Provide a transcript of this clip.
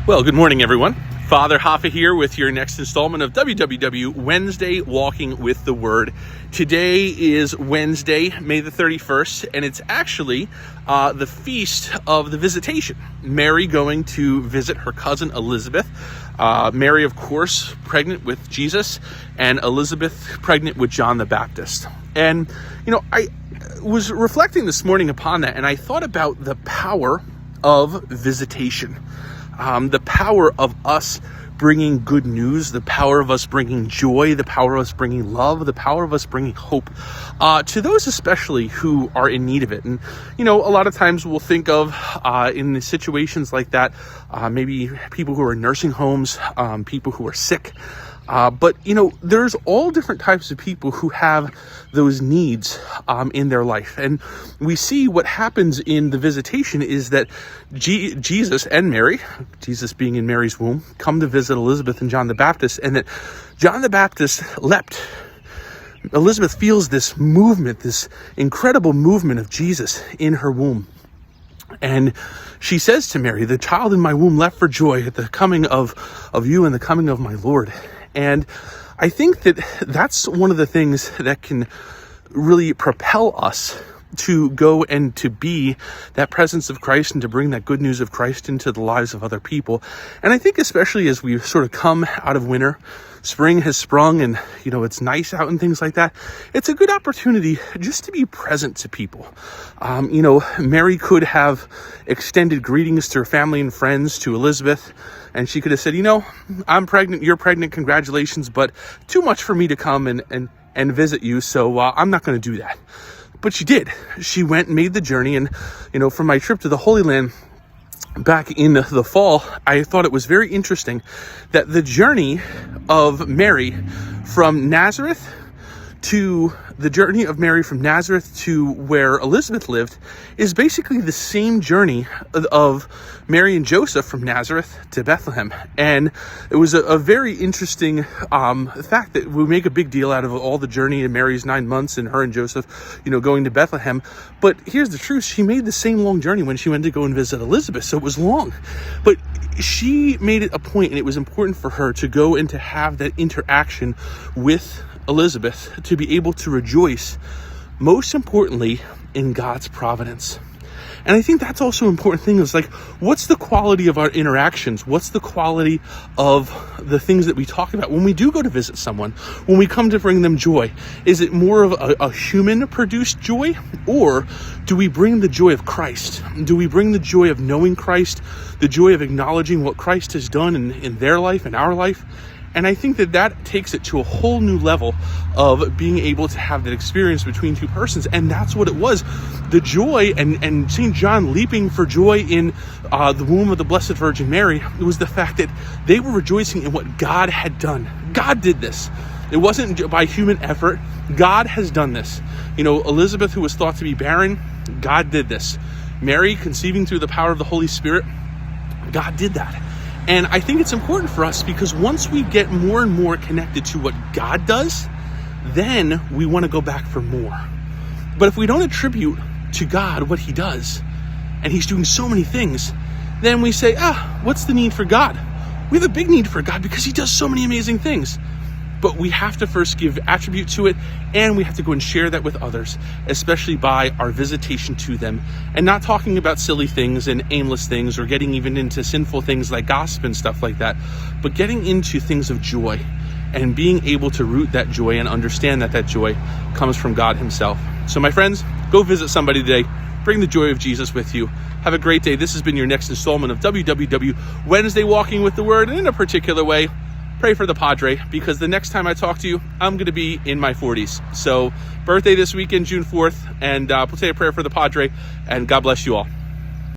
Well, good morning, everyone. Father Hoffa here with your next installment of WWW Wednesday Walking with the Word. Today is Wednesday, May the 31st, and it's actually the feast of the Visitation. Mary going to visit her cousin Elizabeth. Mary, of course, pregnant with Jesus, and Elizabeth pregnant with John the Baptist. And, I was reflecting this morning upon that, and I thought about the power of visitation. The power of us bringing good news, the power of us bringing joy, the power of us bringing love, the power of us bringing hope to those especially who are in need of it. And, a lot of times we'll think of in situations like that, maybe people who are in nursing homes, people who are sick. But there's all different types of people who have those needs in their life. And we see what happens in the visitation is that Jesus and Mary, Jesus being in Mary's womb, come to visit Elizabeth and John the Baptist, and that John the Baptist leapt. Elizabeth feels this movement, this incredible movement of Jesus in her womb. And she says to Mary, "The child in my womb leapt for joy at the coming of you and the coming of my Lord." And I think that that's one of the things that can really propel us to go and to be that presence of Christ and to bring that good news of Christ into the lives of other people. And I think especially as we sort of come out of winter, spring has sprung and, it's nice out and things like that. It's a good opportunity just to be present to people. Mary could have extended greetings to her family and friends, to Elizabeth, and she could have said, I'm pregnant, you're pregnant, congratulations, but too much for me to come and visit you, so I'm not going to do that. But she did. She went and made the journey, and, from my trip to the Holy Land back in the fall, I thought it was very interesting that the journey of Mary from Nazareth to where Elizabeth lived is basically the same journey of Mary and Joseph from Nazareth to Bethlehem. And it was a very interesting fact that we make a big deal out of all the journey in Mary's 9 months and her and Joseph, going to Bethlehem. But here's the truth. She made the same long journey when she went to go and visit Elizabeth. So it was long. But she made it a point, and it was important for her to go and to have that interaction with Elizabeth, to be able to rejoice, most importantly, in God's providence. And I think that's also an important thing is like, what's the quality of our interactions? What's the quality of the things that we talk about when we do go to visit someone, when we come to bring them joy? Is it more of a human-produced joy, or do we bring the joy of Christ? Do we bring the joy of knowing Christ, the joy of acknowledging what Christ has done in their life and our life? And I think that takes it to a whole new level of being able to have that experience between two persons. And that's what it was. The joy and St. John leaping for joy in the womb of the Blessed Virgin Mary, it was the fact that they were rejoicing in what God had done. God did this. It wasn't by human effort. God has done this. Elizabeth, who was thought to be barren, God did this. Mary conceiving through the power of the Holy Spirit, God did that. And I think it's important for us because once we get more and more connected to what God does, then we want to go back for more. But if we don't attribute to God what he does, and he's doing so many things, then we say, what's the need for God? We have a big need for God because he does so many amazing things. But we have to first give attribute to it, and we have to go and share that with others, especially by our visitation to them, and not talking about silly things and aimless things or getting even into sinful things like gossip and stuff like that, but getting into things of joy and being able to root that joy and understand that joy comes from God himself. So my friends, go visit somebody today. Bring the joy of Jesus with you. Have a great day. This has been your next installment of WWW Wednesday Walking with the Word, and in a particular way, pray for the Padre, because the next time I talk to you, I'm going to be in my 40s. So birthday this weekend, June 4th, and we'll say a prayer for the Padre, and God bless you all.